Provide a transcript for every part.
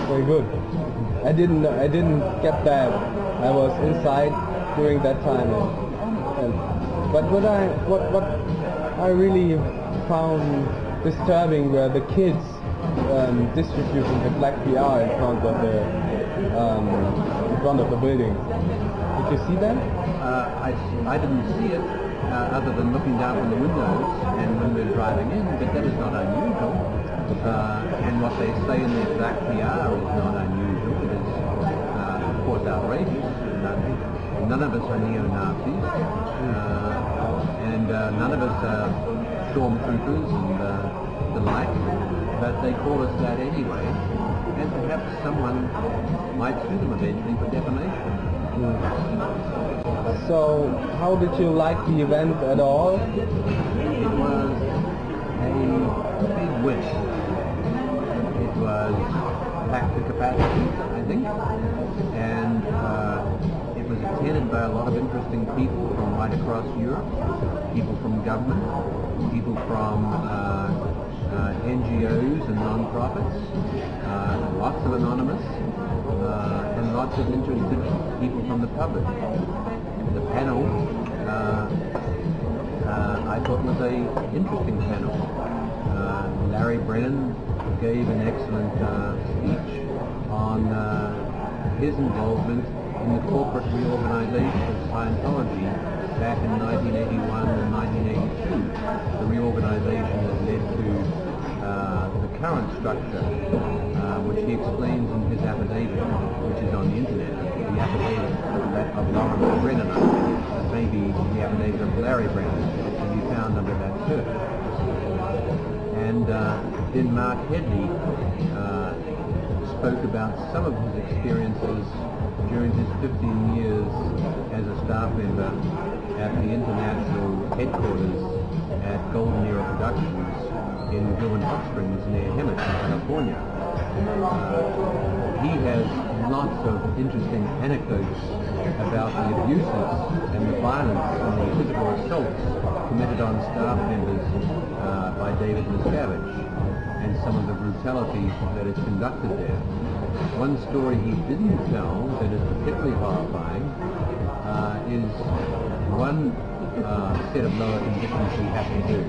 Very good. I didn't get that. I was inside during that time. But what I really found disturbing were the kids distributing the black PR in front of the building. Did you see that? I didn't see it other than looking down from the windows and when we were driving in, but that is not unusual. And what they say in their black PR is not unusual. It is, of course, outrageous. None of us are neo-Nazis, and none of us are stormtroopers and the like, but they call us that anyway, and perhaps someone might sue them eventually for defamation. So, how did you like the event at all? It was a big win. It was packed to capacity, I think, and it was attended by a lot of interesting people from right across Europe, people from government, people from NGOs and non-profits, lots of anonymous, and lots of interested people from the public. The panel, I thought, was an interesting panel. Larry Brennan gave an excellent speech on his involvement in the corporate reorganization of Scientology back in 1981 and 1982. The reorganization that led to the current structure, which he explains in his affidavit, which is on the internet. The affidavit of Lawrence Brennan, maybe the affidavit of Larry Brennan, can be found under that church. And then Mark Headley spoke about some of his experiences during his 15 years as a staff member at the international headquarters at Golden Era Productions in Gilman Hot Springs near Hemet, California. He has lots of interesting anecdotes about the abuses and the violence and the physical assaults committed on staff members by David Miscavige, and some of the brutality that is conducted there. One story he didn't tell that is particularly horrifying is one set of lower conditions he had to do.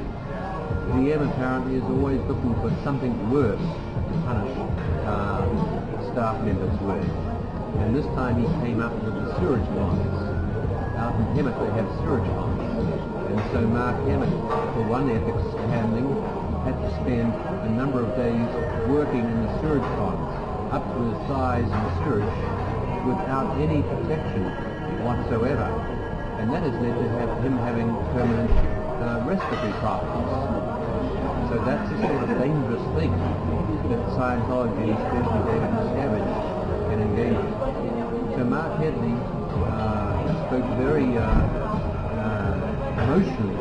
PM apparently is always looking for something worse to punish staff members with. And this time he came up with the sewage ponds. Out in Hemet they have sewage ponds. And so Mark Hemet, for one ethics handling, had to spend a number of days working in the sewage ponds, up to his thighs in sewage, without any protection whatsoever. And that has led to him having permanent respiratory problems. So that's the sort of dangerous thing that Scientology, especially David Miscavige, can engage in. So Mark Headley spoke very emotionally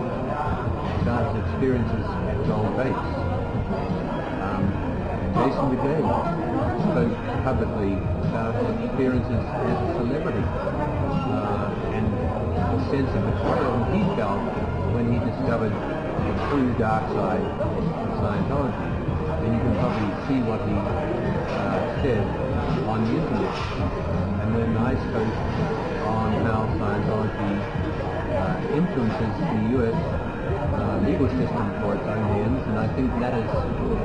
about his experiences at Gold Base. Jason DeGay spoke publicly about his experiences as a celebrity and the sense of betrayal he felt when he discovered the true dark side of Scientology. And you can probably see what he said on the internet. And then I spoke on how Scientology influences the US legal system for its own ends, and I think that is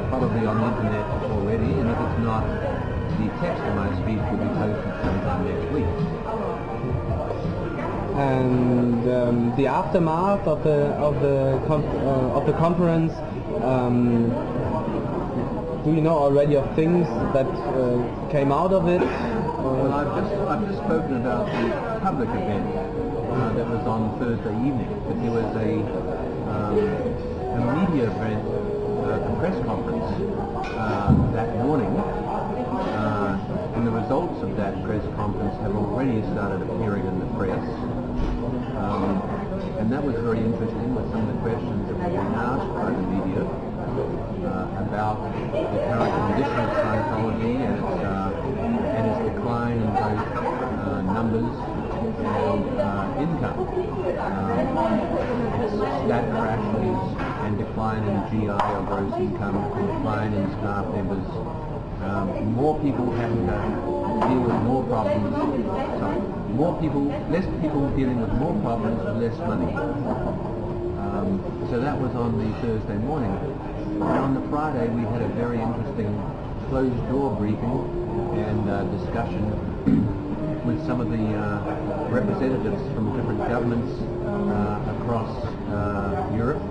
probably on the internet already, and if it's not, the text of my speech will be posted sometime next week. And the aftermath of the conference, do you know already of things that came out of it? Well, I've just spoken about the public event that was on Thursday evening, but there was a media event, a press conference that morning, and the results of that press conference have already started appearing in the press. And that was very interesting with some of the questions that were being asked by the media about the current condition of Scientology and its decline in both numbers and income. Its stat crashes and decline in GI or gross income, decline in staff members, more people having to deal with more problems. Sorry, less people dealing with more problems with less money. So that was on the Thursday morning. And on the Friday we had a very interesting closed-door briefing and discussion with some of the representatives from different governments across Europe,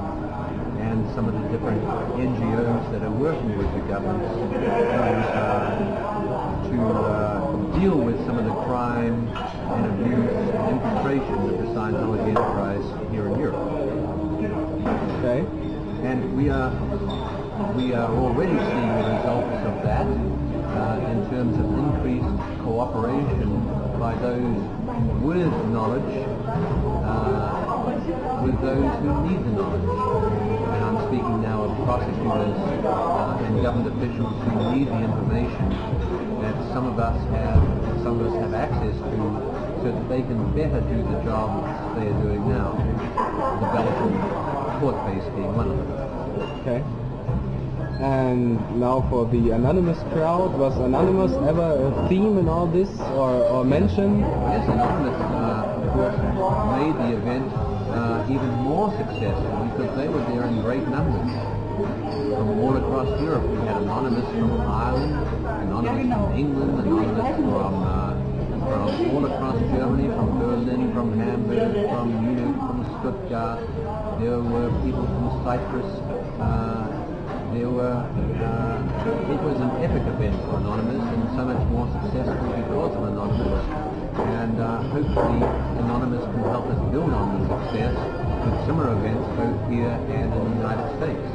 and some of the different NGOs that are working with the governments to deal with some of the crime and abuse and infiltration of the Scientology enterprise here in Europe. Okay. And we are already seeing the results of that in terms of increased cooperation by those with knowledge with those who need the knowledge. And I'm speaking now of prosecutors and government officials who need the information that some of us have access to, so that they can better do the job they are doing now. The Belgian court case being one of them. Okay. And now for the anonymous crowd, was anonymous ever a theme in all this, or mentioned? Yes, anonymous of course made the event even more successful because they were there in great numbers from all across Europe. We had anonymous from Ireland, anonymous from England, anonymous from all across Germany, from Berlin, from Hamburg, from Munich, from Stuttgart. There were people from Cyprus. It was an epic event for Anonymous, and so much more successful because of Anonymous. And hopefully Anonymous can help us build on the success with similar events both here and in the United States.